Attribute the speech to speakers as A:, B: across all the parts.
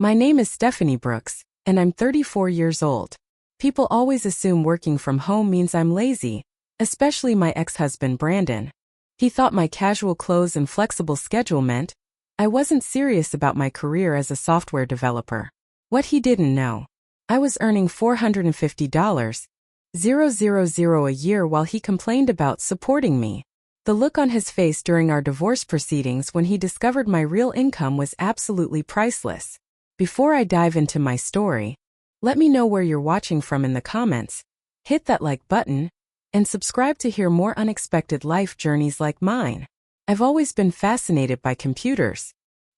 A: My name is Stephanie Brooks, and I'm 34 years old. People always assume working from home means I'm lazy, especially my ex-husband Brandon. He thought my casual clothes and flexible schedule meant I wasn't serious about my career as a software developer. What he didn't know, I was earning $450,000 a year while he complained about supporting me. The look on his face during our divorce proceedings when he discovered my real income was absolutely priceless. Before I dive into my story, let me know where you're watching from in the comments, hit that like button, and subscribe to hear more unexpected life journeys like mine. I've always been fascinated by computers.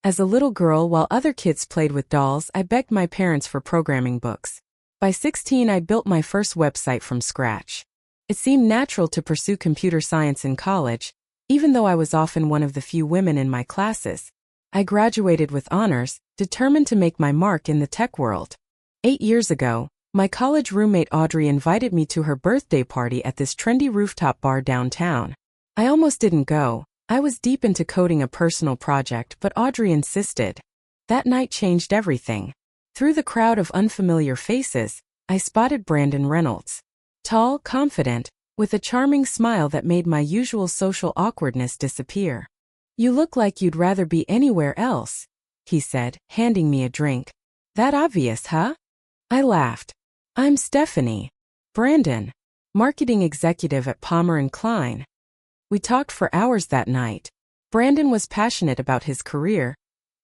A: As a little girl, while other kids played with dolls, I begged my parents for programming books. By 16, I built my first website from scratch. It seemed natural to pursue computer science in college, even though I was often one of the few women in my classes. I graduated with honors, determined to make my mark in the tech world. 8 years ago, my college roommate Audrey invited me to her birthday party at this trendy rooftop bar downtown. I almost didn't go. I was deep into coding a personal project, but Audrey insisted. That night changed everything. Through the crowd of unfamiliar faces, I spotted Brandon Reynolds. Tall, confident, with a charming smile that made my usual social awkwardness disappear. "You look like you'd rather be anywhere else," he said, handing me a drink. "That obvious, huh?" I laughed. "I'm Stephanie. Brandon, marketing executive at Palmer & Klein." We talked for hours that night. Brandon was passionate about his career,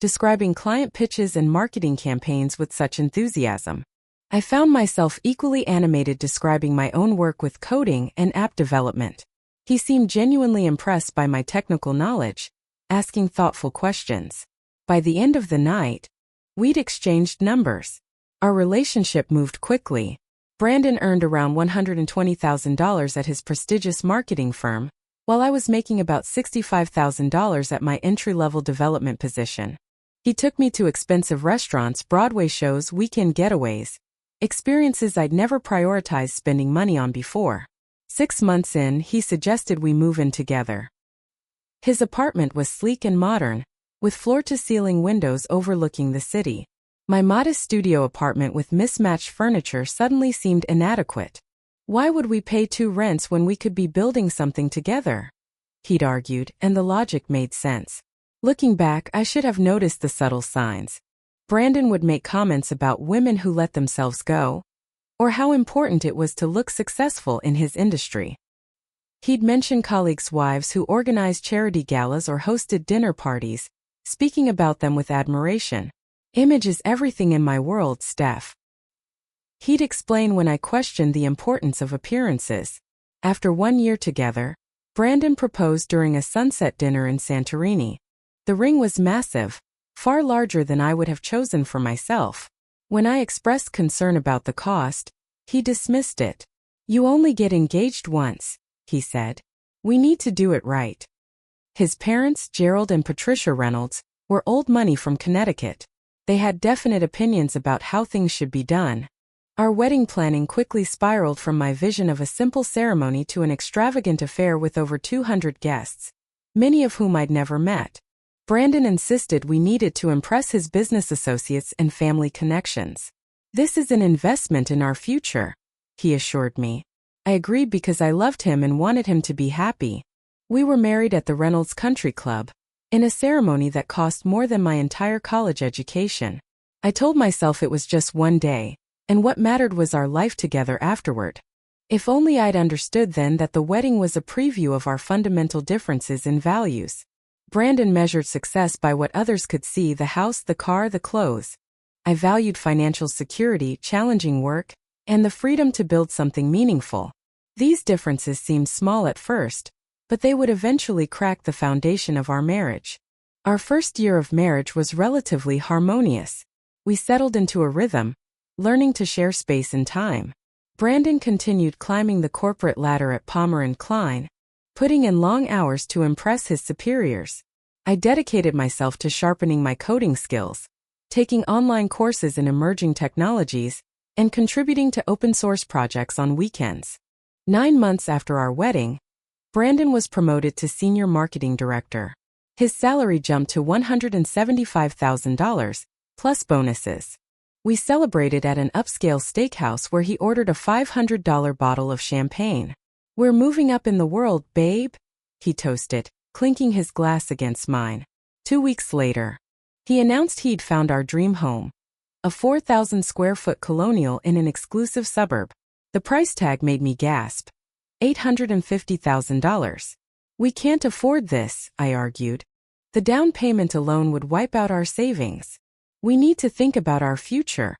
A: describing client pitches and marketing campaigns with such enthusiasm. I found myself equally animated describing my own work with coding and app development. He seemed genuinely impressed by my technical knowledge, asking thoughtful questions. By the end of the night, we'd exchanged numbers. Our relationship moved quickly. Brandon earned around $120,000 at his prestigious marketing firm, while I was making about $65,000 at my entry-level development position. He took me to expensive restaurants, Broadway shows, weekend getaways, experiences I'd never prioritized spending money on before. 6 months in, he suggested we move in together. His apartment was sleek and modern, with floor-to-ceiling windows overlooking the city. My modest studio apartment with mismatched furniture suddenly seemed inadequate. Why would we pay 2 rents when we could be building something together? He'd argued, and the logic made sense. Looking back, I should have noticed the subtle signs. Brandon would make comments about women who let themselves go, or how important it was to look successful in his industry. He'd mention colleagues' wives who organized charity galas or hosted dinner parties, speaking about them with admiration. "Image is everything in my world, Steph." He'd explain when I questioned the importance of appearances. After 1 year together, Brandon proposed during a sunset dinner in Santorini. The ring was massive, far larger than I would have chosen for myself. When I expressed concern about the cost, he dismissed it. "You only get engaged once," he said. "We need to do it right." His parents, Gerald and Patricia Reynolds, were old money from Connecticut. They had definite opinions about how things should be done. Our wedding planning quickly spiraled from my vision of a simple ceremony to an extravagant affair with over 200 guests, many of whom I'd never met. Brandon insisted we needed to impress his business associates and family connections. "This is an investment in our future," he assured me. I agreed because I loved him and wanted him to be happy. We were married at the Reynolds Country Club, in a ceremony that cost more than my entire college education. I told myself it was just one day, and what mattered was our life together afterward. If only I'd understood then that the wedding was a preview of our fundamental differences in values. Brandon measured success by what others could see: the house, the car, the clothes. I valued financial security, challenging work, and the freedom to build something meaningful. These differences seemed small at first, but they would eventually crack the foundation of our marriage. Our first year of marriage was relatively harmonious. We settled into a rhythm, learning to share space and time. Brandon continued climbing the corporate ladder at Palmer & Klein, putting in long hours to impress his superiors. I dedicated myself to sharpening my coding skills, taking online courses in emerging technologies, and contributing to open-source projects on weekends. 9 months after our wedding, Brandon was promoted to Senior Marketing Director. His salary jumped to $175,000, plus bonuses. We celebrated at an upscale steakhouse where he ordered a $500 bottle of champagne. "We're moving up in the world, babe," he toasted, clinking his glass against mine. 2 weeks later, he announced he'd found our dream home, a 4,000 square foot colonial in an exclusive suburb. The price tag made me gasp. $850,000. "We can't afford this," I argued. "The down payment alone would wipe out our savings." "We need to think about our future,"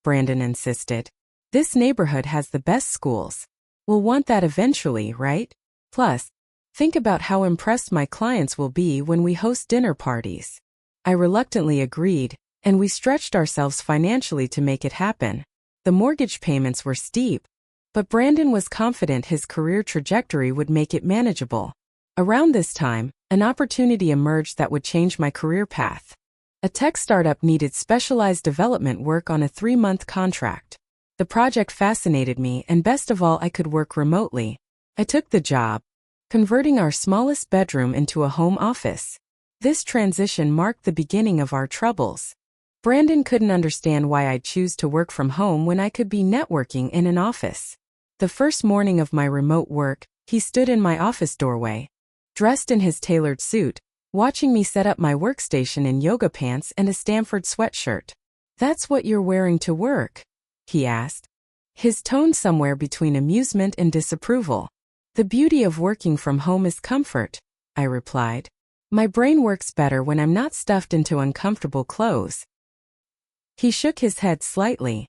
A: Brandon insisted. "This neighborhood has the best schools. We'll want that eventually, right? Plus, think about how impressed my clients will be when we host dinner parties." I reluctantly agreed, and we stretched ourselves financially to make it happen. The mortgage payments were steep, but Brandon was confident his career trajectory would make it manageable. Around this time, an opportunity emerged that would change my career path. A tech startup needed specialized development work on a 3-month contract. The project fascinated me, and best of all, I could work remotely. I took the job, converting our smallest bedroom into a home office. This transition marked the beginning of our troubles. Brandon couldn't understand why I'd choose to work from home when I could be networking in an office. The first morning of my remote work, he stood in my office doorway, dressed in his tailored suit, watching me set up my workstation in yoga pants and a Stanford sweatshirt. "That's what you're wearing to work?" he asked, his tone somewhere between amusement and disapproval. "The beauty of working from home is comfort," I replied. "My brain works better when I'm not stuffed into uncomfortable clothes." He shook his head slightly.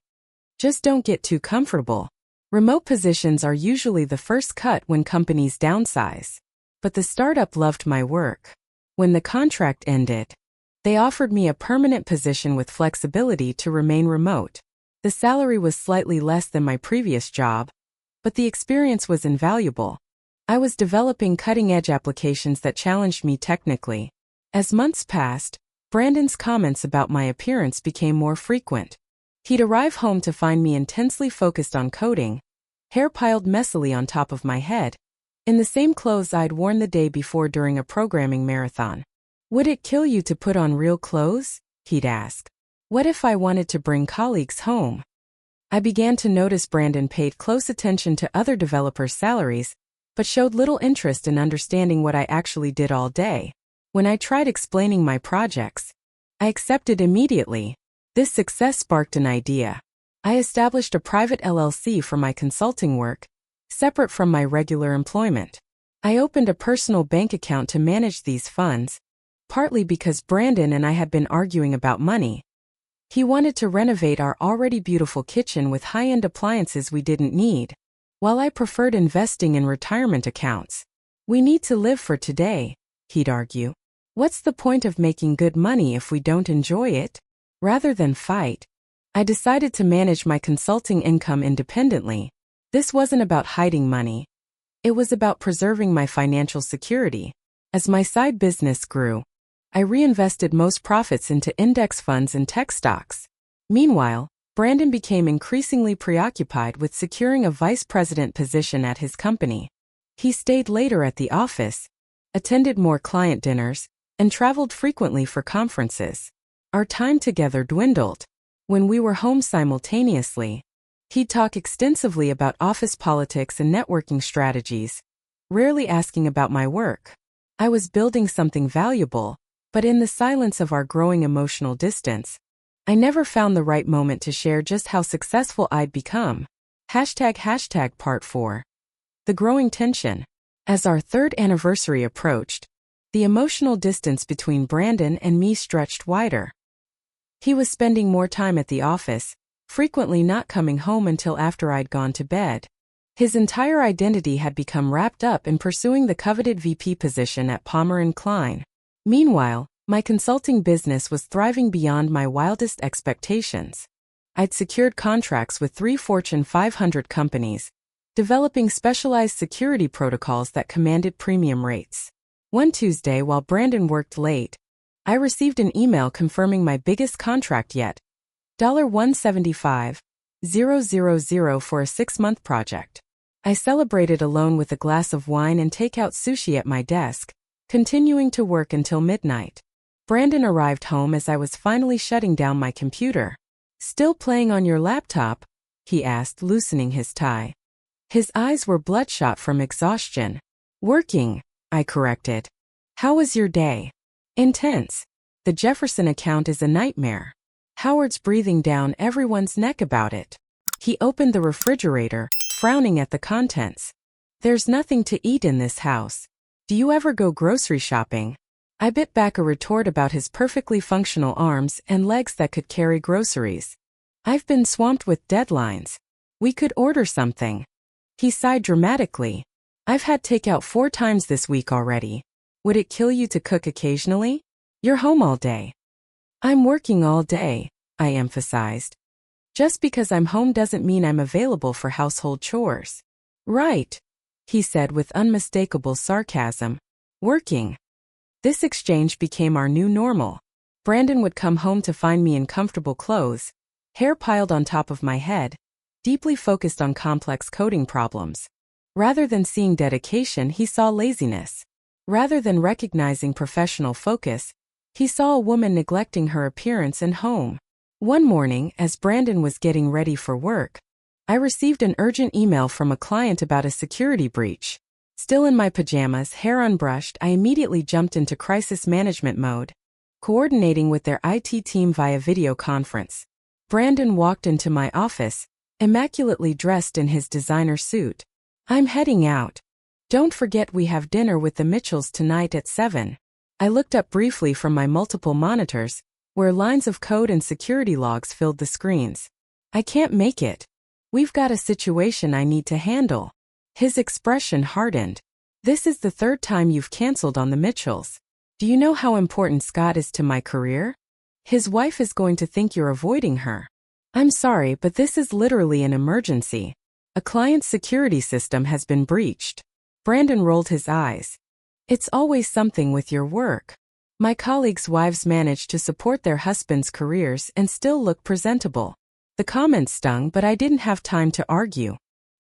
A: "Just don't get too comfortable. Remote positions are usually the first cut when companies downsize." But the startup loved my work. When the contract ended, they offered me a permanent position with flexibility to remain remote. The salary was slightly less than my previous job, but the experience was invaluable. I was developing cutting-edge applications that challenged me technically. As months passed, Brandon's comments about my appearance became more frequent. He'd arrive home to find me intensely focused on coding, hair piled messily on top of my head, in the same clothes I'd worn the day before during a programming marathon. "Would it kill you to put on real clothes?" he'd ask. "What if I wanted to bring colleagues home?" I began to notice Brandon paid close attention to other developers' salaries, but showed little interest in understanding what I actually did all day. When I tried explaining my projects, I accepted immediately. This success sparked an idea. I established a private LLC for my consulting work, separate from my regular employment. I opened a personal bank account to manage these funds, partly because Brandon and I had been arguing about money. He wanted to renovate our already beautiful kitchen with high-end appliances we didn't need, while I preferred investing in retirement accounts. "We need to live for today," he'd argue. "What's the point of making good money if we don't enjoy it?" Rather than fight, I decided to manage my consulting income independently. This wasn't about hiding money. It was about preserving my financial security. As my side business grew, I reinvested most profits into index funds and tech stocks. Meanwhile, Brandon became increasingly preoccupied with securing a vice president position at his company. He stayed later at the office, attended more client dinners, and traveled frequently for conferences. Our time together dwindled. When we were home simultaneously, he'd talk extensively about office politics and networking strategies, rarely asking about my work. I was building something valuable, but in the silence of our growing emotional distance, I never found the right moment to share just how successful I'd become. Part 4. The growing tension. As our 3rd anniversary approached, the emotional distance between Brandon and me stretched wider. He was spending more time at the office, frequently not coming home until after I'd gone to bed. His entire identity had become wrapped up in pursuing the coveted VP position at Palmer & Klein. Meanwhile, my consulting business was thriving beyond my wildest expectations. I'd secured contracts with 3 Fortune 500 companies, developing specialized security protocols that commanded premium rates. One Tuesday, while Brandon worked late, I received an email confirming my biggest contract yet, $175,000 for a 6-month project. I celebrated alone with a glass of wine and takeout sushi at my desk, continuing to work until midnight. Brandon arrived home as I was finally shutting down my computer. "Still playing on your laptop?" he asked, loosening his tie. His eyes were bloodshot from exhaustion. "Working," I corrected. "How was your day?" "Intense. The Jefferson account is a nightmare. Howard's breathing down everyone's neck about it." He opened the refrigerator, frowning at the contents. "There's nothing to eat in this house. Do you ever go grocery shopping?" I bit back a retort about his perfectly functional arms and legs that could carry groceries. "I've been swamped with deadlines. We could order something." He sighed dramatically. "I've had takeout 4 times this week already. Would it kill you to cook occasionally? You're home all day." "I'm working all day," I emphasized. "Just because I'm home doesn't mean I'm available for household chores." "Right," he said with unmistakable sarcasm. "Working." This exchange became our new normal. Brandon would come home to find me in comfortable clothes, hair piled on top of my head, deeply focused on complex coding problems. Rather than seeing dedication, he saw laziness. Rather than recognizing professional focus, he saw a woman neglecting her appearance and home. One morning, as Brandon was getting ready for work, I received an urgent email from a client about a security breach. Still in my pajamas, hair unbrushed, I immediately jumped into crisis management mode, coordinating with their IT team via video conference. Brandon walked into my office, immaculately dressed in his designer suit. "I'm heading out. Don't forget we have dinner with the Mitchells tonight at 7. I looked up briefly from my multiple monitors, where lines of code and security logs filled the screens. "I can't make it. We've got a situation I need to handle." His expression hardened. "This is the 3rd time you've canceled on the Mitchells. Do you know how important Scott is to my career? His wife is going to think you're avoiding her." "I'm sorry, but this is literally an emergency. A client's security system has been breached." Brandon rolled his eyes. "It's always something with your work. My colleagues' wives manage to support their husbands' careers and still look presentable." The comment stung, but I didn't have time to argue.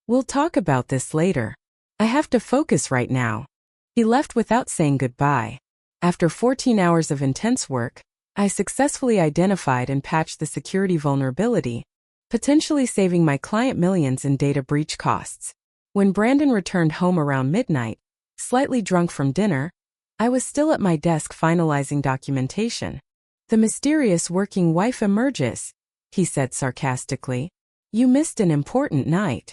A: "We'll talk about this later. I have to focus right now." He left without saying goodbye. After 14 hours of intense work, I successfully identified and patched the security vulnerability, potentially saving my client millions in data breach costs. When Brandon returned home around midnight, slightly drunk from dinner, I was still at my desk finalizing documentation. "The mysterious working wife emerges," he said sarcastically. "You missed an important night.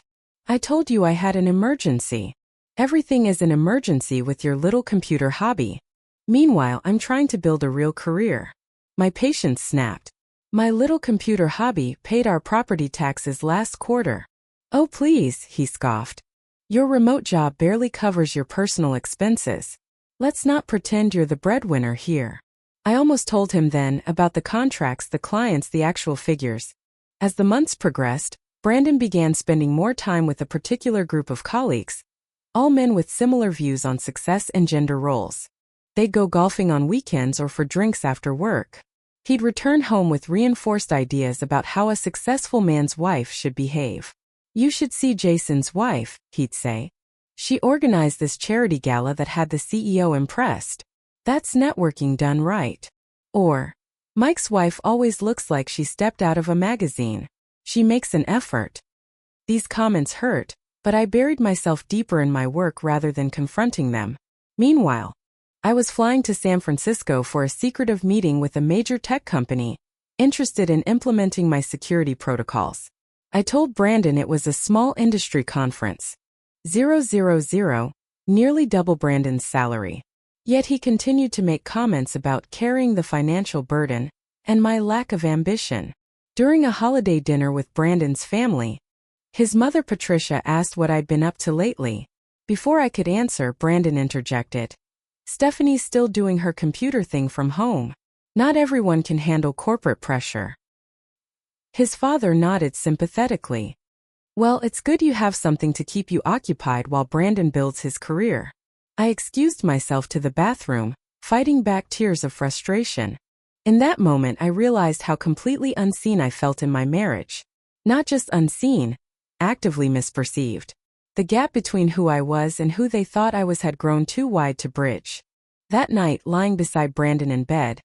A: I told you I had an emergency. Everything is an emergency with your little computer hobby. Meanwhile, I'm trying to build a real career." My patience snapped. "My little computer hobby paid our property taxes last quarter." "Oh please," he scoffed. "Your remote job barely covers your personal expenses. Let's not pretend you're the breadwinner here." I almost told him then about the contracts, the clients, the actual figures. As the months progressed, Brandon began spending more time with a particular group of colleagues, all men with similar views on success and gender roles. They'd go golfing on weekends or for drinks after work. He'd return home with reinforced ideas about how a successful man's wife should behave. "You should see Jason's wife," he'd say. "She organized this charity gala that had the CEO impressed. That's networking done right." Or, "Mike's wife always looks like she stepped out of a magazine. She makes an effort." These comments hurt, but I buried myself deeper in my work rather than confronting them. Meanwhile, I was flying to San Francisco for a secretive meeting with a major tech company, interested in implementing my security protocols. I told Brandon it was a small industry conference. 000, nearly double Brandon's salary. Yet he continued to make comments about carrying the financial burden and my lack of ambition. During a holiday dinner with Brandon's family, his mother Patricia asked what I'd been up to lately. Before I could answer, Brandon interjected. "Stephanie's still doing her computer thing from home. Not everyone can handle corporate pressure." His father nodded sympathetically. "Well, it's good you have something to keep you occupied while Brandon builds his career." I excused myself to the bathroom, fighting back tears of frustration. In that moment, I realized how completely unseen I felt in my marriage. Not just unseen, actively misperceived. The gap between who I was and who they thought I was had grown too wide to bridge. That night, lying beside Brandon in bed,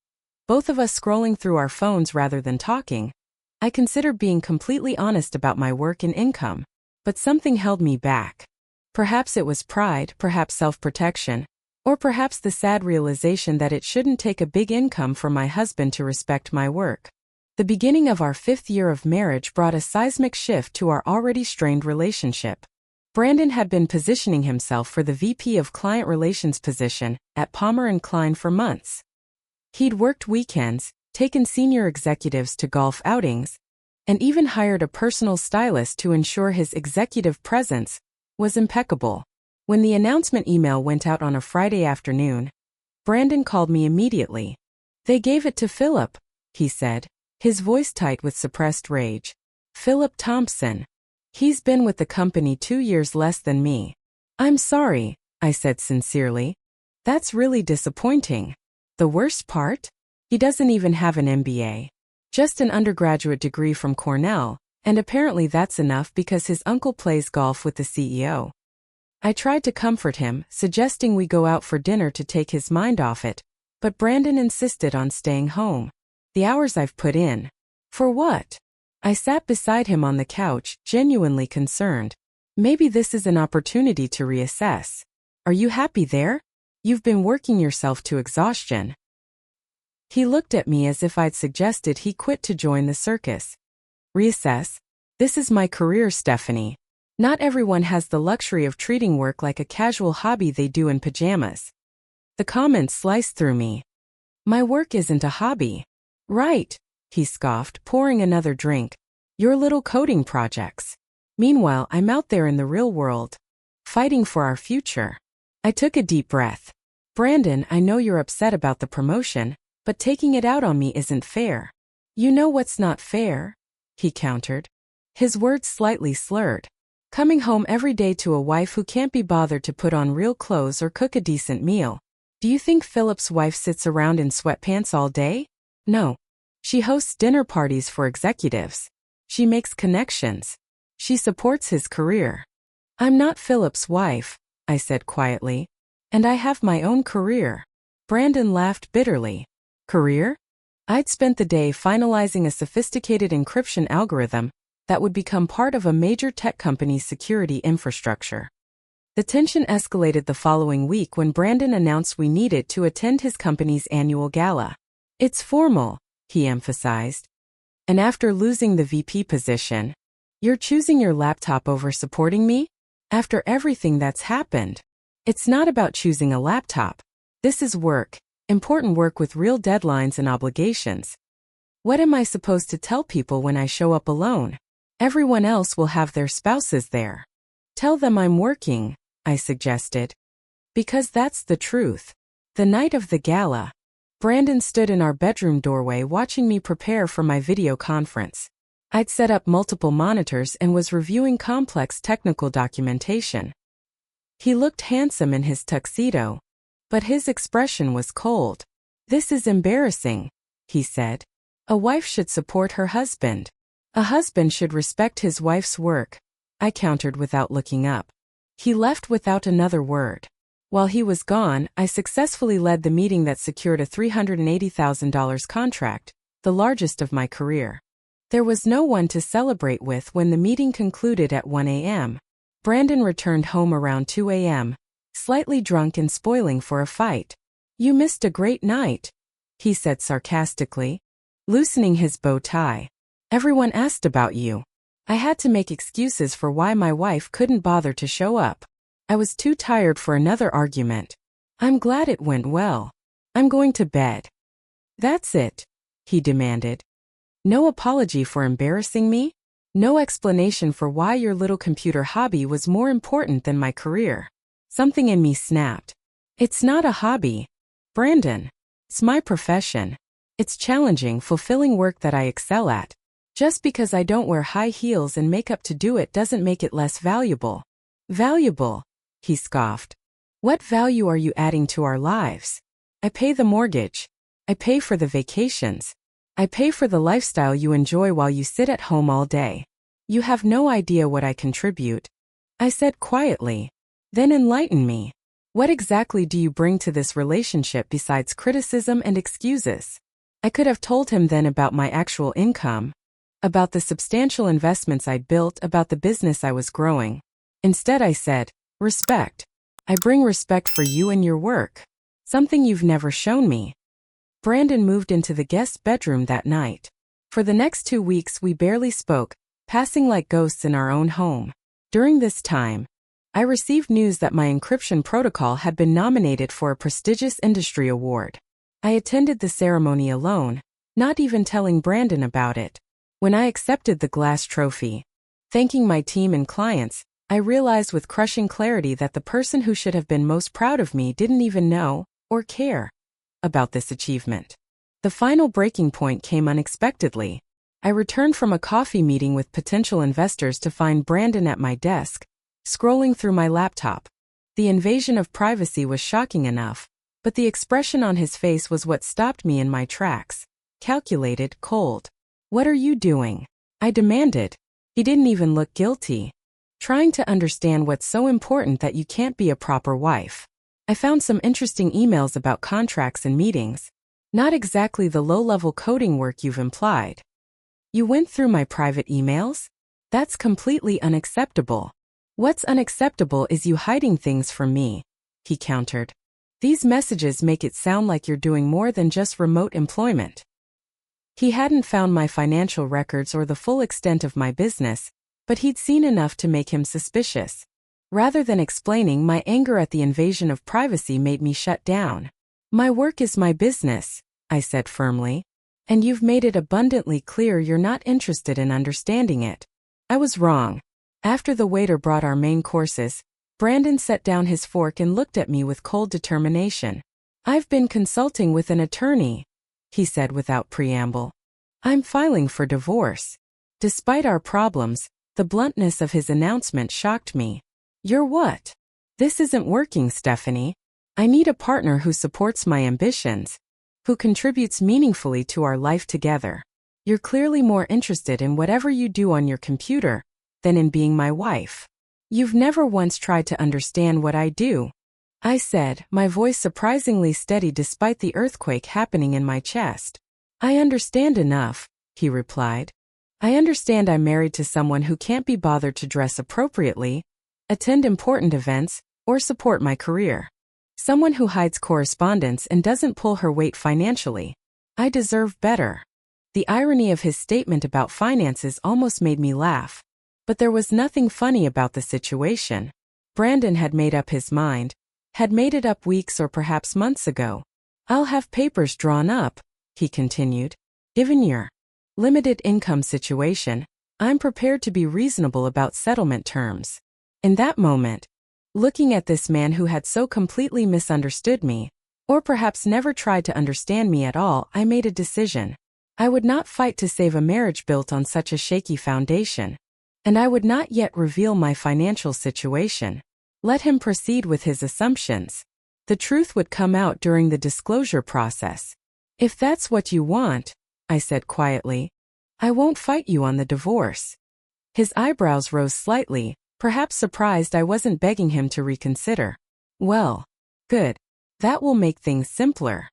A: both of us scrolling through our phones rather than talking. I considered being completely honest about my work and income, but something held me back. Perhaps it was pride, perhaps self-protection, or perhaps the sad realization that it shouldn't take a big income for my husband to respect my work. The beginning of our 5th year of marriage brought a seismic shift to our already strained relationship. Brandon had been positioning himself for the VP of Client Relations position at Palmer & Klein for months. He'd worked weekends, taken senior executives to golf outings, and even hired a personal stylist to ensure his executive presence was impeccable. When the announcement email went out on a Friday afternoon, Brandon called me immediately. "They gave it to Philip," he said, his voice tight with suppressed rage. "Philip Thompson. He's been with the company 2 years less than me." "I'm sorry," I said sincerely. "That's really disappointing. The worst part? He doesn't even have an MBA. Just an undergraduate degree from Cornell, and apparently that's enough because his uncle plays golf with the CEO." I tried to comfort him, suggesting we go out for dinner to take his mind off it, but Brandon insisted on staying home. "The hours I've put in. For what?" I sat beside him on the couch, genuinely concerned. "Maybe this is an opportunity to reassess. Are you happy there? You've been working yourself to exhaustion." He looked at me as if I'd suggested he quit to join the circus. "Reassess? This is my career, Stephanie. Not everyone has the luxury of treating work like a casual hobby they do in pajamas." The comment sliced through me. "My work isn't a hobby." "Right," he scoffed, pouring another drink. "Your little coding projects. Meanwhile, I'm out there in the real world, fighting for our future." I took a deep breath. "Brandon, I know you're upset about the promotion, but taking it out on me isn't fair." "You know what's not fair?" he countered, his words slightly slurred. "Coming home every day to a wife who can't be bothered to put on real clothes or cook a decent meal. Do you think Philip's wife sits around in sweatpants all day? No. She hosts dinner parties for executives. She makes connections. She supports his career." "I'm not Philip's wife," I said quietly, "and I have my own career." Brandon laughed bitterly. "Career?" I'd spent the day finalizing a sophisticated encryption algorithm that would become part of a major tech company's security infrastructure. The tension escalated the following week when Brandon announced we needed to attend his company's annual gala. "It's formal," he emphasized. "And after losing the VP position, you're choosing your laptop over supporting me? After everything that's happened." "It's not about choosing a laptop. This is work, important work with real deadlines and obligations. What am I supposed to tell people when I show up alone? Everyone else will have their spouses there." "Tell them I'm working," I suggested. "Because that's the truth." The night of the gala, Brandon stood in our bedroom doorway watching me prepare for my video conference. I'd set up multiple monitors and was reviewing complex technical documentation. He looked handsome in his tuxedo, but his expression was cold. "This is embarrassing," he said. "A wife should support her husband. A husband should respect his wife's work," I countered without looking up. He left without another word. While he was gone, I successfully led the meeting that secured a $380,000 contract, the largest of my career. There was no one to celebrate with when the meeting concluded at 1 a.m. Brandon returned home around 2 a.m., slightly drunk and spoiling for a fight. "You missed a great night," he said sarcastically, loosening his bow tie. "Everyone asked about you." I had to make excuses for why my wife couldn't bother to show up. I was too tired for another argument. "I'm glad it went well. I'm going to bed." "That's it," he demanded. "No apology for embarrassing me? No explanation for why your little computer hobby was more important than my career?" Something in me snapped. "It's not a hobby, Brandon. It's my profession. It's challenging, fulfilling work that I excel at. Just because I don't wear high heels and makeup to do it doesn't make it less valuable." "Valuable?" he scoffed. "What value are you adding to our lives? I pay the mortgage. I pay for the vacations. I pay for the lifestyle you enjoy while you sit at home all day. You have no idea what I contribute," I said quietly. "Then enlighten me. What exactly do you bring to this relationship besides criticism and excuses?" I could have told him then about my actual income, about the substantial investments I'd built, about the business I was growing. Instead I said, respect. I bring respect for you and your work. Something you've never shown me. Brandon moved into the guest bedroom that night. For the next 2 weeks we barely spoke, passing like ghosts in our own home. During this time, I received news that my encryption protocol had been nominated for a prestigious industry award. I attended the ceremony alone, not even telling Brandon about it. When I accepted the glass trophy, thanking my team and clients, I realized with crushing clarity that the person who should have been most proud of me didn't even know or care about this achievement. The final breaking point came unexpectedly. I returned from a coffee meeting with potential investors to find Brandon at my desk, scrolling through my laptop. The invasion of privacy was shocking enough, but the expression on his face was what stopped me in my tracks. Calculated, cold. "What are you doing?" I demanded. He didn't even look guilty. "Trying to understand what's so important that you can't be a proper wife. I found some interesting emails about contracts and meetings. Not exactly the low-level coding work you've implied." "You went through my private emails? That's completely unacceptable." "What's unacceptable is you hiding things from me," he countered. "These messages make it sound like you're doing more than just remote employment." He hadn't found my financial records or the full extent of my business, but he'd seen enough to make him suspicious. Rather than explaining, my anger at the invasion of privacy made me shut down. "My work is my business," I said firmly. "And you've made it abundantly clear you're not interested in understanding it." I was wrong. After the waiter brought our main courses, Brandon set down his fork and looked at me with cold determination. "I've been consulting with an attorney," he said without preamble. "I'm filing for divorce." Despite our problems, the bluntness of his announcement shocked me. "You're what?" "This isn't working, Stephanie. I need a partner who supports my ambitions, who contributes meaningfully to our life together. You're clearly more interested in whatever you do on your computer than in being my wife. You've never once tried to understand what I do," I said, my voice surprisingly steady despite the earthquake happening in my chest. "I understand enough," he replied. "I understand I'm married to someone who can't be bothered to dress appropriately, attend important events, or support my career. Someone who hides correspondence and doesn't pull her weight financially. I deserve better." The irony of his statement about finances almost made me laugh. But there was nothing funny about the situation. Brandon had made up his mind, had made it up weeks or perhaps months ago. "I'll have papers drawn up," he continued. "Given your limited income situation, I'm prepared to be reasonable about settlement terms." In that moment, looking at this man who had so completely misunderstood me, or perhaps never tried to understand me at all, I made a decision. I would not fight to save a marriage built on such a shaky foundation. And I would not yet reveal my financial situation. Let him proceed with his assumptions. The truth would come out during the disclosure process. "If that's what you want," I said quietly, "I won't fight you on the divorce." His eyebrows rose slightly, perhaps surprised I wasn't begging him to reconsider. "Well, good. That will make things simpler."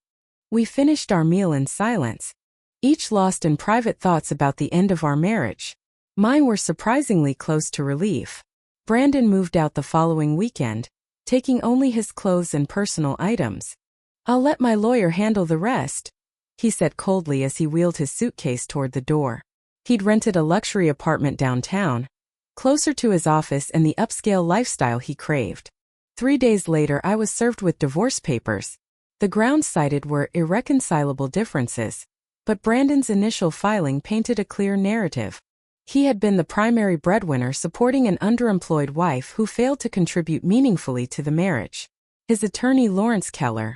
A: We finished our meal in silence, each lost in private thoughts about the end of our marriage. Mine were surprisingly close to relief. Brandon moved out the following weekend, taking only his clothes and personal items. "I'll let my lawyer handle the rest," he said coldly as he wheeled his suitcase toward the door. He'd rented a luxury apartment downtown, closer to his office and the upscale lifestyle he craved. 3 days later I was served with divorce papers. The grounds cited were irreconcilable differences, but Brandon's initial filing painted a clear narrative. He had been the primary breadwinner supporting an underemployed wife who failed to contribute meaningfully to the marriage. His attorney, Lawrence Keller,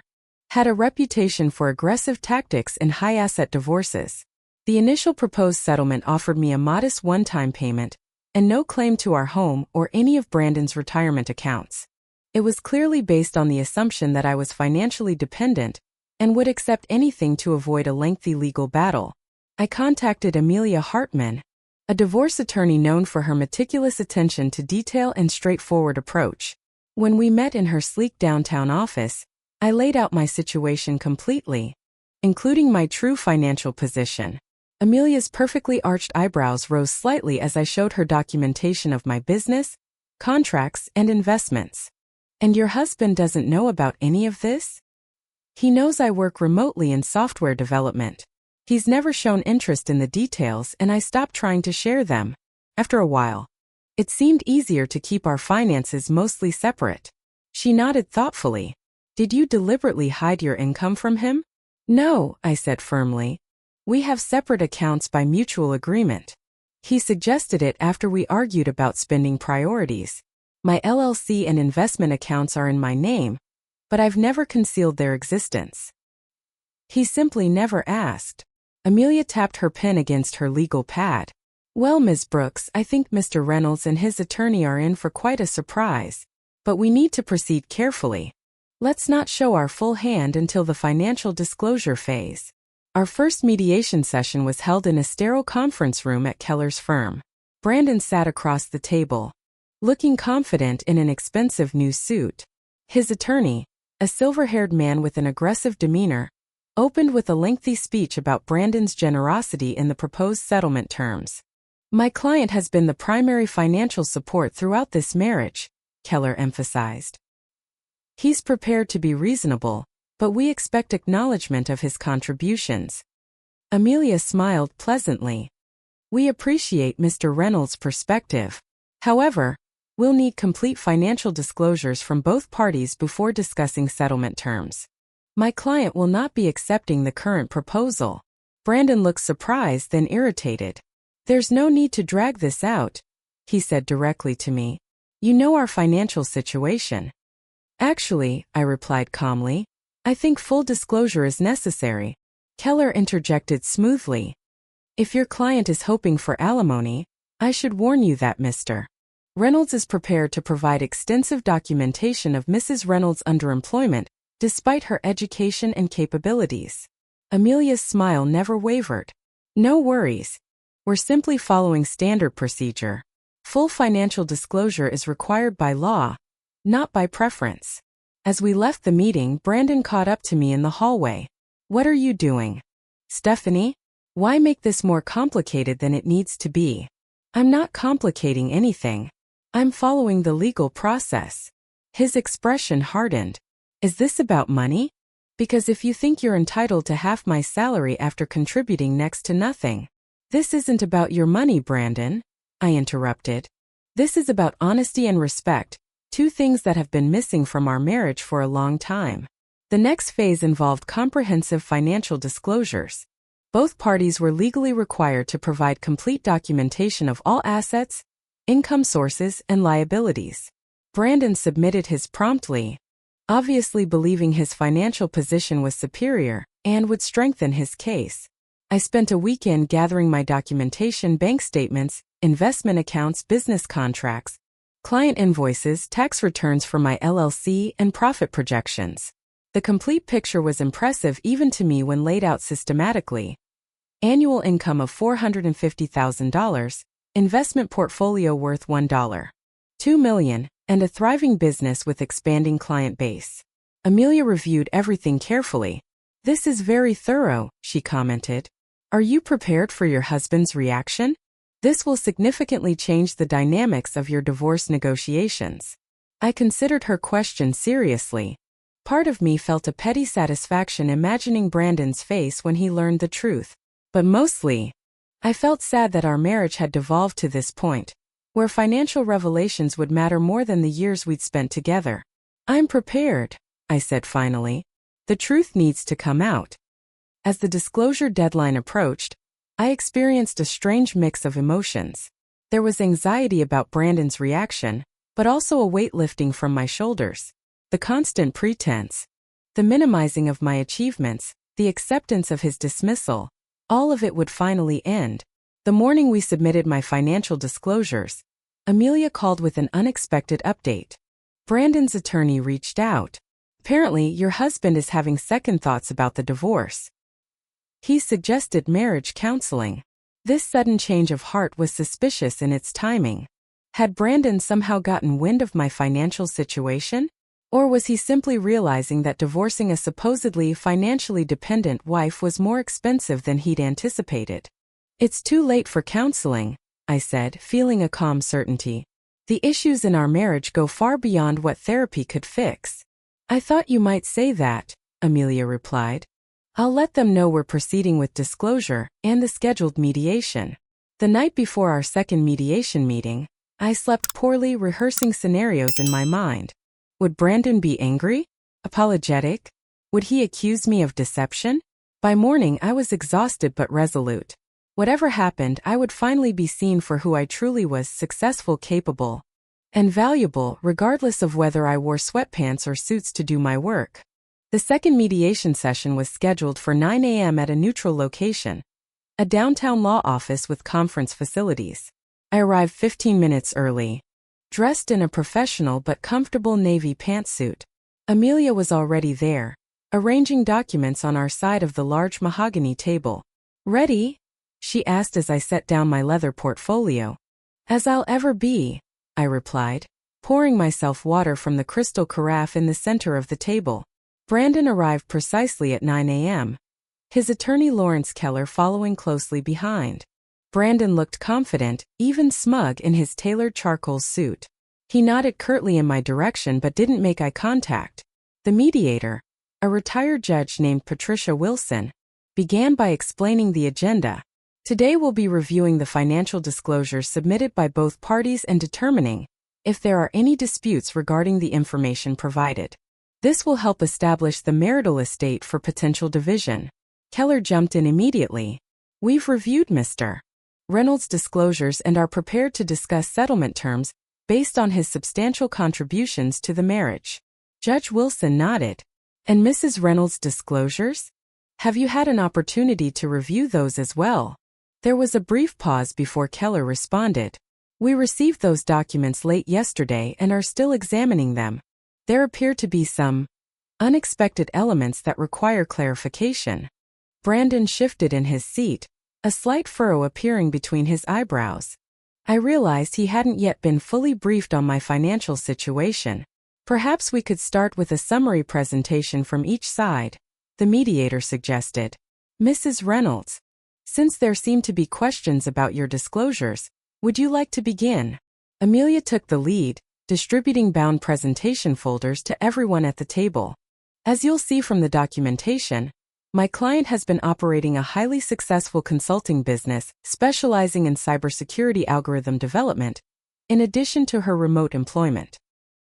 A: had a reputation for aggressive tactics in high-asset divorces. The initial proposed settlement offered me a modest one-time payment and no claim to our home or any of Brandon's retirement accounts. It was clearly based on the assumption that I was financially dependent and would accept anything to avoid a lengthy legal battle. I contacted Amelia Hartman, a divorce attorney known for her meticulous attention to detail and straightforward approach. When we met in her sleek downtown office, I laid out my situation completely. including my true financial position. Amelia's perfectly arched eyebrows rose slightly as I showed her documentation of my business, contracts, and investments. And your husband doesn't know about any of this? He knows I work remotely in software development. He's never shown interest in the details, and I stopped trying to share them. After a while, it seemed easier to keep our finances mostly separate. She nodded thoughtfully. Did you deliberately hide your income from him? No, I said firmly. We have separate accounts by mutual agreement. He suggested it after we argued about spending priorities. My LLC and investment accounts are in my name, but I've never concealed their existence. He simply never asked. Amelia tapped her pen against her legal pad. Well, Ms. Brooks, I think Mr. Reynolds and his attorney are in for quite a surprise, but we need to proceed carefully. Let's not show our full hand until the financial disclosure phase. Our first mediation session was held in a sterile conference room at Keller's firm. Brandon sat across the table, looking confident in an expensive new suit. His attorney, a silver-haired man with an aggressive demeanor, opened with a lengthy speech about Brandon's generosity in the proposed settlement terms. My client has been the primary financial support throughout this marriage, Keller emphasized. He's prepared to be reasonable, but we expect acknowledgement of his contributions. Amelia smiled pleasantly. We appreciate Mr. Reynolds' perspective. However, we'll need complete financial disclosures from both parties before discussing settlement terms. My client will not be accepting the current proposal. Brandon looked surprised, then irritated. There's no need to drag this out, he said directly to me. You know our financial situation. Actually, I replied calmly, I think full disclosure is necessary. Keller interjected smoothly. If your client is hoping for alimony, I should warn you that Mr. Reynolds is prepared to provide extensive documentation of Mrs. Reynolds' underemployment, despite her education and capabilities. Amelia's smile never wavered. No worries. We're simply following standard procedure. Full financial disclosure is required by law, not by preference. As we left the meeting, Brandon caught up to me in the hallway. What are you doing? Stephanie? Why make this more complicated than it needs to be? I'm not complicating anything. I'm following the legal process. His expression hardened. Is this about money? Because if you think you're entitled to half my salary after contributing next to nothing. This isn't about your money, Brandon, I interrupted. This is about honesty and respect, two things that have been missing from our marriage for a long time. The next phase involved comprehensive financial disclosures. Both parties were legally required to provide complete documentation of all assets, income sources, and liabilities. Brandon submitted his promptly, obviously believing his financial position was superior and would strengthen his case. I spent a weekend gathering my documentation, bank statements, investment accounts, business contracts, client invoices, tax returns for my LLC, and profit projections. The complete picture was impressive even to me when laid out systematically. Annual income of $450,000, investment portfolio worth $1.2 million, and a thriving business with expanding client base. Amelia reviewed everything carefully. This is very thorough, she commented. Are you prepared for your husband's reaction? This will significantly change the dynamics of your divorce negotiations. I considered her question seriously. Part of me felt a petty satisfaction imagining Brandon's face when he learned the truth. But mostly, I felt sad that our marriage had devolved to this point, where financial revelations would matter more than the years we'd spent together. I'm prepared, I said finally. The truth needs to come out. As the disclosure deadline approached, I experienced a strange mix of emotions. There was anxiety about Brandon's reaction, but also a weight lifting from my shoulders. The constant pretense, the minimizing of my achievements, the acceptance of his dismissal, all of it would finally end. The morning we submitted my financial disclosures, Amelia called with an unexpected update. Brandon's attorney reached out. Apparently, your husband is having second thoughts about the divorce. He suggested marriage counseling. This sudden change of heart was suspicious in its timing. Had Brandon somehow gotten wind of my financial situation? Or was he simply realizing that divorcing a supposedly financially dependent wife was more expensive than he'd anticipated? It's too late for counseling, I said, feeling a calm certainty. The issues in our marriage go far beyond what therapy could fix. I thought you might say that, Amelia replied. I'll let them know we're proceeding with disclosure and the scheduled mediation. The night before our second mediation meeting, I slept poorly rehearsing scenarios in my mind. Would Brandon be angry? Apologetic? Would he accuse me of deception? By morning I was exhausted but resolute. Whatever happened, I would finally be seen for who I truly was: successful, capable, and valuable, regardless of whether I wore sweatpants or suits to do my work. The second mediation session was scheduled for 9 a.m. at a neutral location, a downtown law office with conference facilities. I arrived 15 minutes early, dressed in a professional but comfortable navy pantsuit. Amelia was already there, arranging documents on our side of the large mahogany table. Ready? She asked as I set down my leather portfolio. As I'll ever be, I replied, pouring myself water from the crystal carafe in the center of the table. Brandon arrived precisely at 9 a.m., his attorney Lawrence Keller following closely behind. Brandon looked confident, even smug in his tailored charcoal suit. He nodded curtly in my direction but didn't make eye contact. The mediator, a retired judge named Patricia Wilson, began by explaining the agenda. Today we'll be reviewing the financial disclosures submitted by both parties and determining if there are any disputes regarding the information provided. This will help establish the marital estate for potential division. Keller jumped in immediately. We've reviewed Mr. Reynolds' disclosures and are prepared to discuss settlement terms based on his substantial contributions to the marriage. Judge Wilson nodded. And Mrs. Reynolds' disclosures? Have you had an opportunity to review those as well? There was a brief pause before Keller responded. We received those documents late yesterday and are still examining them. There appear to be some unexpected elements that require clarification. Brandon shifted in his seat, a slight furrow appearing between his eyebrows. I realized he hadn't yet been fully briefed on my financial situation. Perhaps we could start with a summary presentation from each side, the mediator suggested. Mrs. Reynolds, since there seem to be questions about your disclosures, would you like to begin? Amelia took the lead, distributing bound presentation folders to everyone at the table. As you'll see from the documentation, my client has been operating a highly successful consulting business specializing in cybersecurity algorithm development, in addition to her remote employment.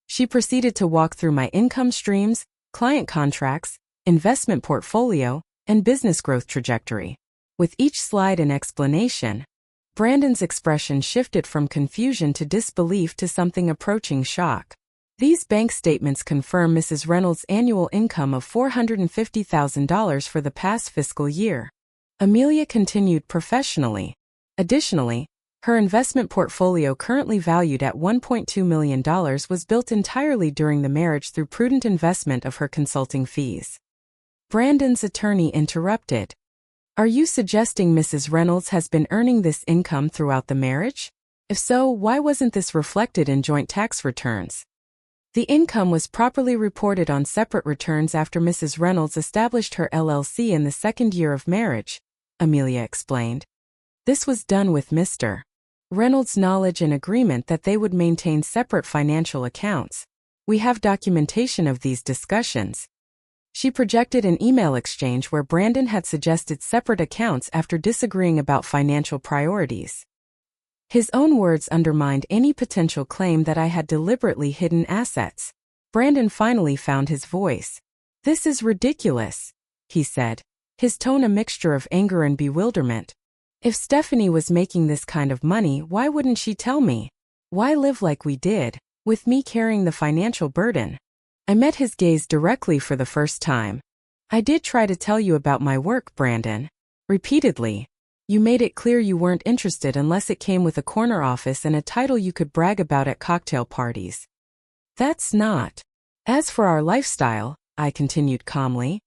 A: She proceeded to walk through my income streams, client contracts, investment portfolio, and business growth trajectory. With each slide and explanation, Brandon's expression shifted from confusion to disbelief to something approaching shock. These bank statements confirm Mrs. Reynolds' annual income of $450,000 for the past fiscal year. Amelia continued professionally. Additionally, her investment portfolio, currently valued at $1.2 million, was built entirely during the marriage through prudent investment of her consulting fees. Brandon's attorney interrupted. Are you suggesting Mrs. Reynolds has been earning this income throughout the marriage? If so, why wasn't this reflected in joint tax returns? The income was properly reported on separate returns after Mrs. Reynolds established her LLC in the second year of marriage, Amelia explained. This was done with Mr. Reynolds' knowledge and agreement that they would maintain separate financial accounts. We have documentation of these discussions. She projected an email exchange where Brandon had suggested separate accounts after disagreeing about financial priorities. His own words undermined any potential claim that I had deliberately hidden assets. Brandon finally found his voice. This is ridiculous, he said, his tone a mixture of anger and bewilderment. If Stephanie was making this kind of money, why wouldn't she tell me? Why live like we did, with me carrying the financial burden? I met his gaze directly for the first time. I did try to tell you about my work, Brandon. Repeatedly. You made it clear you weren't interested unless it came with a corner office and a title you could brag about at cocktail parties. That's not. As for our lifestyle, I continued calmly,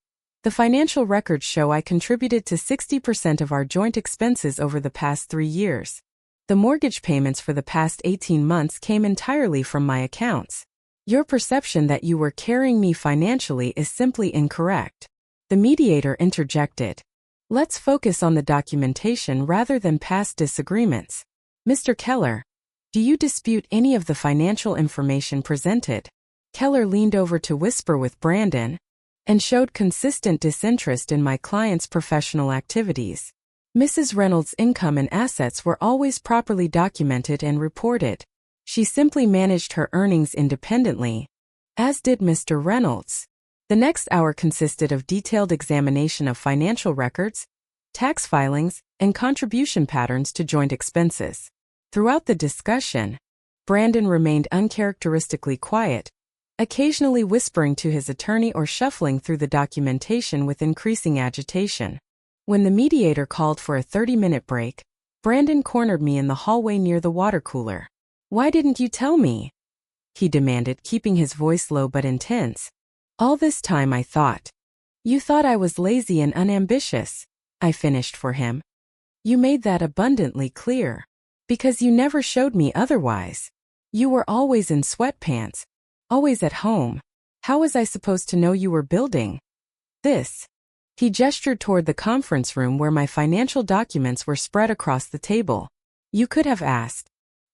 A: the financial records show I contributed to 60% of our joint expenses over the past 3 years. The mortgage payments for the past 18 months came entirely from my accounts. Your perception that you were carrying me financially is simply incorrect. The mediator interjected. Let's focus on the documentation rather than past disagreements. Mr. Keller, do you dispute any of the financial information presented? Keller leaned over to whisper with Brandon and showed consistent disinterest in my client's professional activities. Mrs. Reynolds' income and assets were always properly documented and reported. She simply managed her earnings independently, as did Mr. Reynolds. The next hour consisted of detailed examination of financial records, tax filings, and contribution patterns to joint expenses. Throughout the discussion, Brandon remained uncharacteristically quiet, occasionally whispering to his attorney or shuffling through the documentation with increasing agitation. When the mediator called for a 30-minute break, Brandon cornered me in the hallway near the water cooler. "Why didn't you tell me?" he demanded, keeping his voice low but intense. All this time I thought. "You thought I was lazy and unambitious," I finished for him. "You made that abundantly clear. Because you never showed me otherwise. You were always in sweatpants, always at home. How was I supposed to know you were building this?" He gestured toward the conference room where my financial documents were spread across the table. "You could have asked,"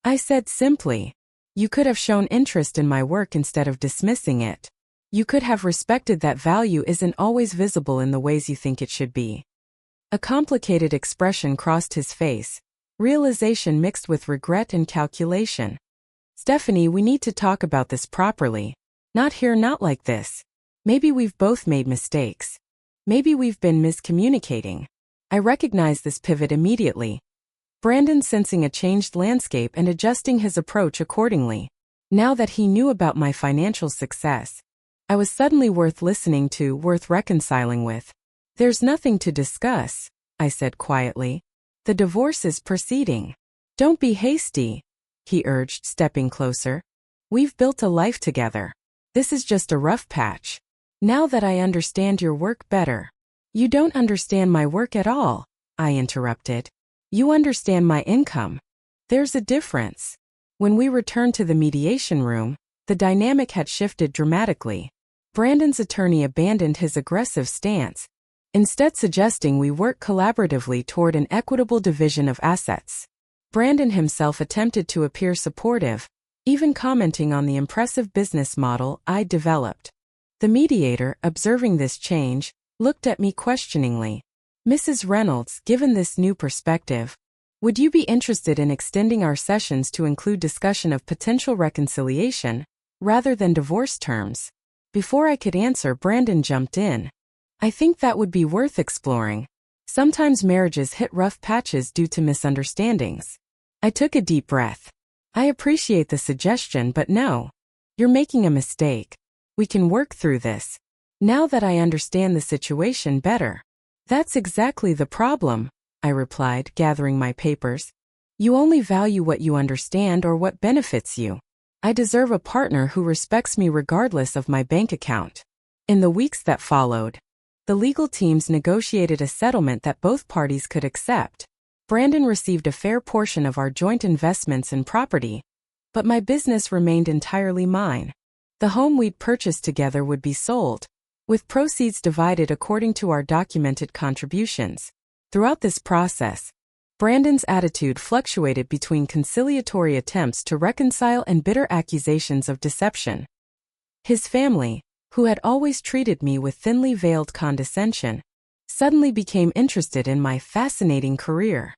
A: I said simply. "You could have shown interest in my work instead of dismissing it. You could have respected that value isn't always visible in the ways you think it should be." A complicated expression crossed his face, realization mixed with regret and calculation. "Stephanie, we need to talk about this properly. Not here, not like this. Maybe we've both made mistakes. Maybe we've been miscommunicating." I recognized this pivot immediately. Brandon sensing a changed landscape and adjusting his approach accordingly. Now that he knew about my financial success, I was suddenly worth listening to, worth reconciling with. "There's nothing to discuss," I said quietly. "The divorce is proceeding. Don't be hasty," he urged, stepping closer. "We've built a life together. This is just a rough patch. Now that I understand your work better." "You don't understand my work at all," I interrupted. "You understand my income. There's a difference." When we returned to the mediation room, the dynamic had shifted dramatically. Brandon's attorney abandoned his aggressive stance, instead suggesting we work collaboratively toward an equitable division of assets. Brandon himself attempted to appear supportive, even commenting on the impressive business model I'd developed. The mediator, observing this change, looked at me questioningly. "Mrs. Reynolds, given this new perspective, would you be interested in extending our sessions to include discussion of potential reconciliation, rather than divorce terms?" Before I could answer, Brandon jumped in. "I think that would be worth exploring. Sometimes marriages hit rough patches due to misunderstandings." I took a deep breath. "I appreciate the suggestion, but no. You're making a mistake. We can work through this. Now that I understand the situation better." "That's exactly the problem," I replied, gathering my papers. "You only value what you understand or what benefits you. I deserve a partner who respects me regardless of my bank account." In the weeks that followed, the legal teams negotiated a settlement that both parties could accept. Brandon received a fair portion of our joint investments in property, but my business remained entirely mine. The home we'd purchased together would be sold, with proceeds divided according to our documented contributions. Throughout this process, Brandon's attitude fluctuated between conciliatory attempts to reconcile and bitter accusations of deception. His family, who had always treated me with thinly veiled condescension, suddenly became interested in my fascinating career.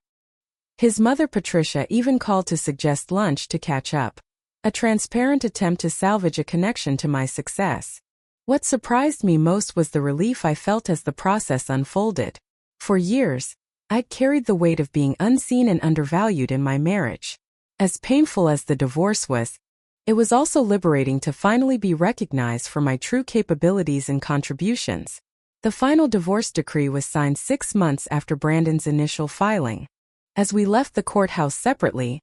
A: His mother Patricia even called to suggest lunch to catch up, a transparent attempt to salvage a connection to my success. What surprised me most was the relief I felt as the process unfolded. For years, I'd carried the weight of being unseen and undervalued in my marriage. As painful as the divorce was, it was also liberating to finally be recognized for my true capabilities and contributions. The final divorce decree was signed 6 months after Brandon's initial filing. As we left the courthouse separately,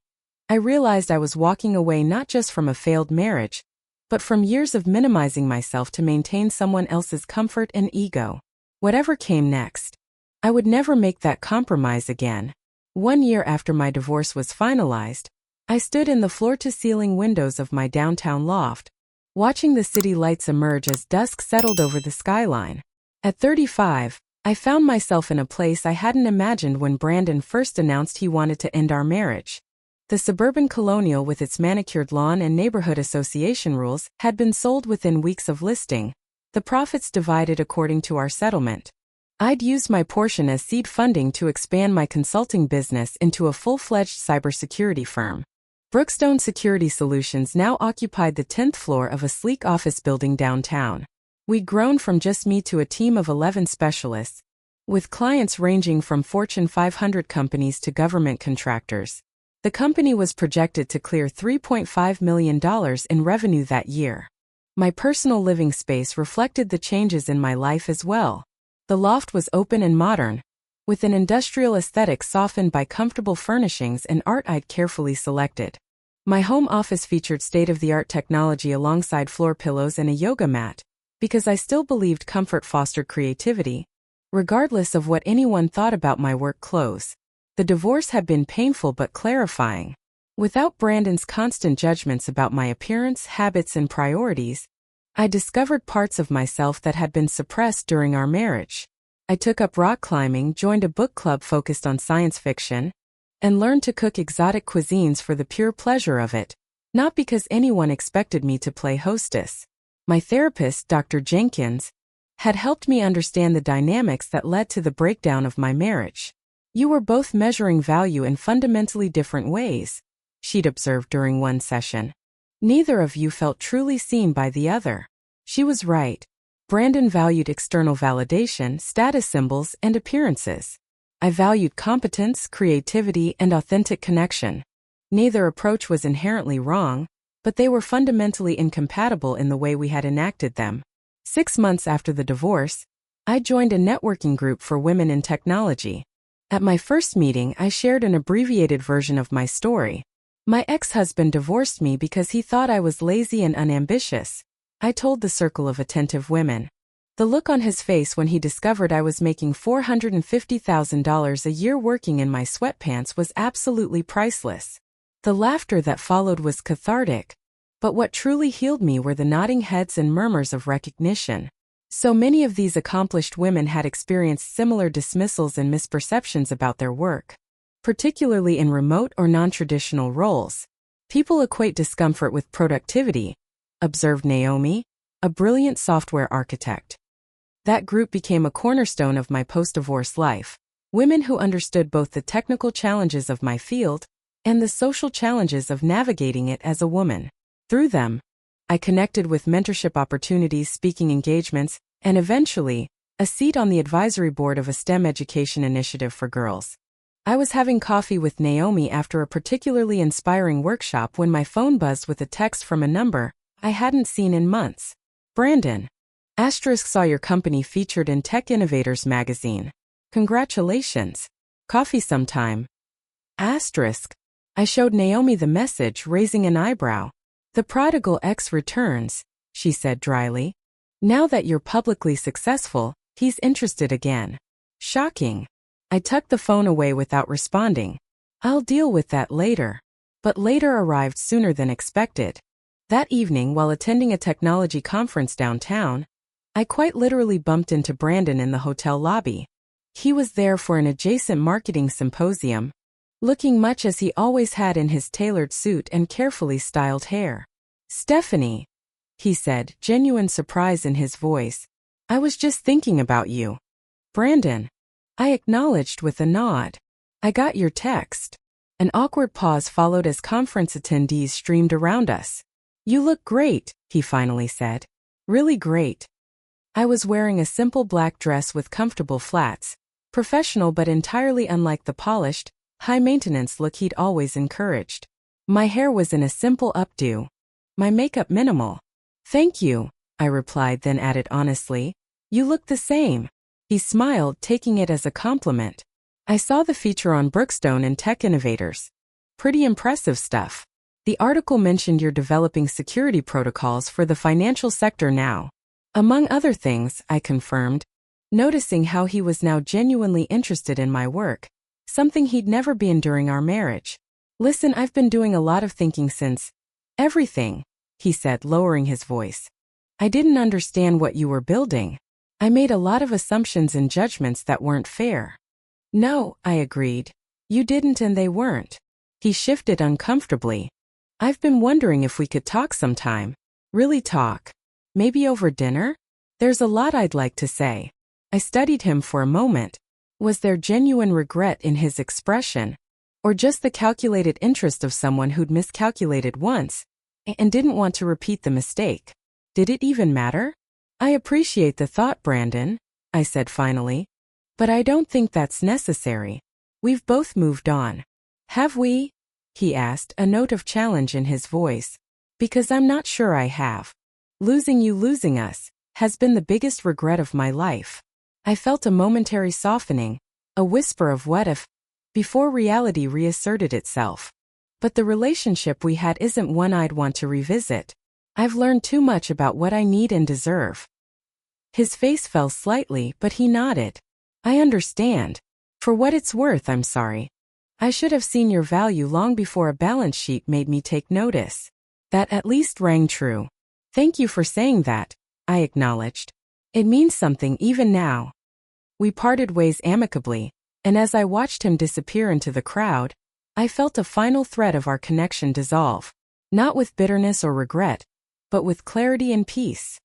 A: I realized I was walking away not just from a failed marriage, but from years of minimizing myself to maintain someone else's comfort and ego. Whatever came next, I would never make that compromise again. 1 year after my divorce was finalized, I stood in the floor-to-ceiling windows of my downtown loft, watching the city lights emerge as dusk settled over the skyline. At 35, I found myself in a place I hadn't imagined when Brandon first announced he wanted to end our marriage. The suburban colonial with its manicured lawn and neighborhood association rules had been sold within weeks of listing, the profits divided according to our settlement. I'd used my portion as seed funding to expand my consulting business into a full-fledged cybersecurity firm. Brookstone Security Solutions now occupied the 10th floor of a sleek office building downtown. We'd grown from just me to a team of 11 specialists, with clients ranging from Fortune 500 companies to government contractors. The company was projected to clear $3.5 million in revenue that year. My personal living space reflected the changes in my life as well. The loft was open and modern, with an industrial aesthetic softened by comfortable furnishings and art I'd carefully selected. My home office featured state-of-the-art technology alongside floor pillows and a yoga mat, because I still believed comfort fostered creativity, regardless of what anyone thought about my work clothes. The divorce had been painful but clarifying. Without Brandon's constant judgments about my appearance, habits, and priorities, I discovered parts of myself that had been suppressed during our marriage. I took up rock climbing, joined a book club focused on science fiction, and learned to cook exotic cuisines for the pure pleasure of it, not because anyone expected me to play hostess. My therapist, Dr. Jenkins, had helped me understand the dynamics that led to the breakdown of my marriage. "You were both measuring value in fundamentally different ways," she'd observed during one session. "Neither of you felt truly seen by the other." She was right. Brandon valued external validation, status symbols, and appearances. I valued competence, creativity, and authentic connection. Neither approach was inherently wrong, but they were fundamentally incompatible in the way we had enacted them. 6 months after the divorce, I joined a networking group for women in technology. At my first meeting, I shared an abbreviated version of my story. My ex-husband divorced me because he thought I was lazy and unambitious, I told the circle of attentive women. The look on his face when he discovered I was making $450,000 a year working in my sweatpants was absolutely priceless. The laughter that followed was cathartic, but what truly healed me were the nodding heads and murmurs of recognition. So many of these accomplished women had experienced similar dismissals and misperceptions about their work, particularly in remote or non-traditional roles. "People equate discomfort with productivity," observed Naomi, a brilliant software architect. That group became a cornerstone of my post-divorce life. Women who understood both the technical challenges of my field and the social challenges of navigating it as a woman. Through them, I connected with mentorship opportunities, speaking engagements, and eventually, a seat on the advisory board of a STEM education initiative for girls. I was having coffee with Naomi after a particularly inspiring workshop when my phone buzzed with a text from a number I hadn't seen in months. "Brandon, saw your company featured in Tech Innovators magazine. Congratulations. Coffee sometime." I showed Naomi the message, raising an eyebrow. "The prodigal ex returns," she said dryly. "Now that you're publicly successful, he's interested again." Shocking. I tucked the phone away without responding. "I'll deal with that later." But later arrived sooner than expected. That evening, while attending a technology conference downtown, I quite literally bumped into Brandon in the hotel lobby. He was there for an adjacent marketing symposium, looking much as he always had in his tailored suit and carefully styled hair. "Stephanie," he said, genuine surprise in his voice. "I was just thinking about you." "Brandon," I acknowledged with a nod. "I got your text." An awkward pause followed as conference attendees streamed around us. "You look great," he finally said. "Really great." I was wearing a simple black dress with comfortable flats, professional but entirely unlike the polished, high-maintenance look he'd always encouraged. My hair was in a simple updo. My makeup minimal. "Thank you," I replied, then added honestly, "You look the same." He smiled, taking it as a compliment. "I saw the feature on Brookstone and Tech Innovators. Pretty impressive stuff. The article mentioned you're developing security protocols for the financial sector now." "Among other things," I confirmed, noticing how he was now genuinely interested in my work, something he'd never been during our marriage. "Listen, I've been doing a lot of thinking since everything," he said, lowering his voice. I didn't understand what you were building. I made a lot of assumptions and judgments that weren't fair. No, I agreed. You didn't and they weren't. He shifted uncomfortably. I've been wondering if we could talk sometime. Really talk. Maybe over dinner? There's a lot I'd like to say. I studied him for a moment. Was there genuine regret in his expression? Or just the calculated interest of someone who'd miscalculated once and didn't want to repeat the mistake? Did it even matter? I appreciate the thought, Brandon, I said finally. But I don't think that's necessary. We've both moved on. Have we? He asked, a note of challenge in his voice. Because I'm not sure I have. Losing you, losing us, has been the biggest regret of my life. I felt a momentary softening, a whisper of what if, before reality reasserted itself. But the relationship we had isn't one I'd want to revisit. I've learned too much about what I need and deserve. His face fell slightly, but he nodded. I understand. For what it's worth, I'm sorry. I should have seen your value long before a balance sheet made me take notice. That at least rang true. Thank you for saying that, I acknowledged. It means something even now. We parted ways amicably, and as I watched him disappear into the crowd, I felt a final thread of our connection dissolve, not with bitterness or regret, but with clarity and peace.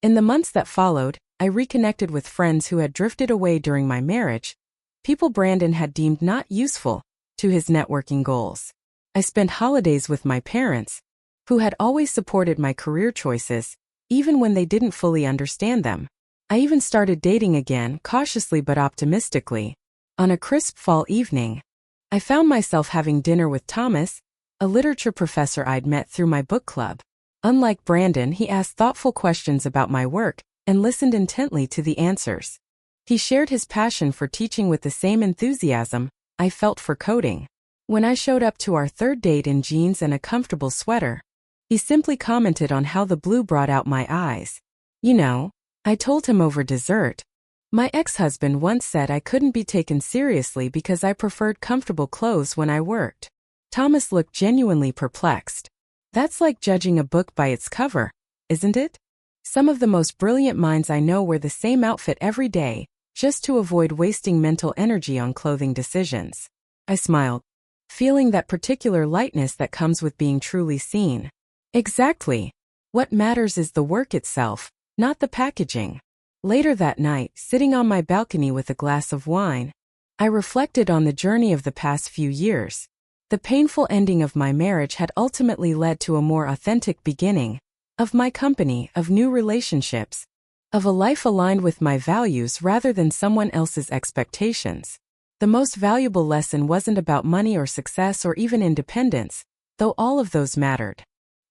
A: In the months that followed, I reconnected with friends who had drifted away during my marriage, people Brandon had deemed not useful to his networking goals. I spent holidays with my parents, who had always supported my career choices, even when they didn't fully understand them. I even started dating again, cautiously but optimistically. On a crisp fall evening, I found myself having dinner with Thomas, a literature professor I'd met through my book club. Unlike Brandon, he asked thoughtful questions about my work and listened intently to the answers. He shared his passion for teaching with the same enthusiasm I felt for coding. When I showed up to our third date in jeans and a comfortable sweater, he simply commented on how the blue brought out my eyes. You know, I told him over dessert. My ex-husband once said I couldn't be taken seriously because I preferred comfortable clothes when I worked. Thomas looked genuinely perplexed. That's like judging a book by its cover, isn't it? Some of the most brilliant minds I know wear the same outfit every day, just to avoid wasting mental energy on clothing decisions. I smiled, feeling that particular lightness that comes with being truly seen. Exactly. What matters is the work itself, not the packaging. Later that night, sitting on my balcony with a glass of wine, I reflected on the journey of the past few years. The painful ending of my marriage had ultimately led to a more authentic beginning, of my company, of new relationships, of a life aligned with my values rather than someone else's expectations. The most valuable lesson wasn't about money or success or even independence, though all of those mattered.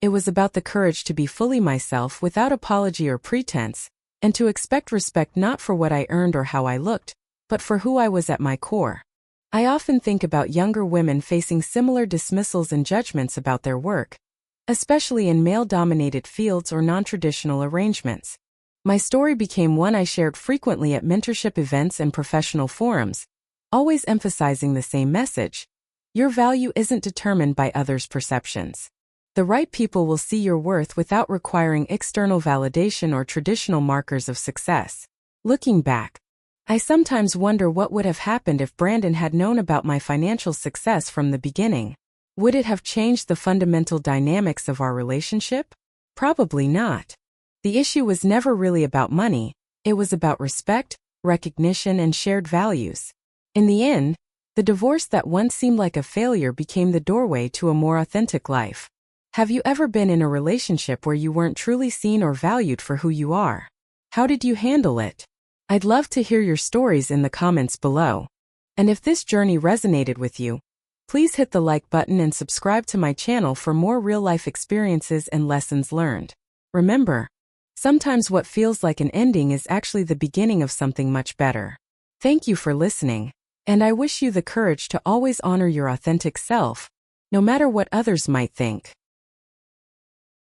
A: It was about the courage to be fully myself without apology or pretense, and to expect respect not for what I earned or how I looked, but for who I was at my core. I often think about younger women facing similar dismissals and judgments about their work, especially in male-dominated fields or non-traditional arrangements. My story became one I shared frequently at mentorship events and professional forums, always emphasizing the same message. Your value isn't determined by others' perceptions. The right people will see your worth without requiring external validation or traditional markers of success. Looking back, I sometimes wonder what would have happened if Brandon had known about my financial success from the beginning. Would it have changed the fundamental dynamics of our relationship? Probably not. The issue was never really about money, it was about respect, recognition, and shared values. In the end, the divorce that once seemed like a failure became the doorway to a more authentic life. Have you ever been in a relationship where you weren't truly seen or valued for who you are? How did you handle it? I'd love to hear your stories in the comments below. And if this journey resonated with you, please hit the like button and subscribe to my channel for more real-life experiences and lessons learned. Remember, sometimes what feels like an ending is actually the beginning of something much better. Thank you for listening, and I wish you the courage to always honor your authentic self, no matter what others might think.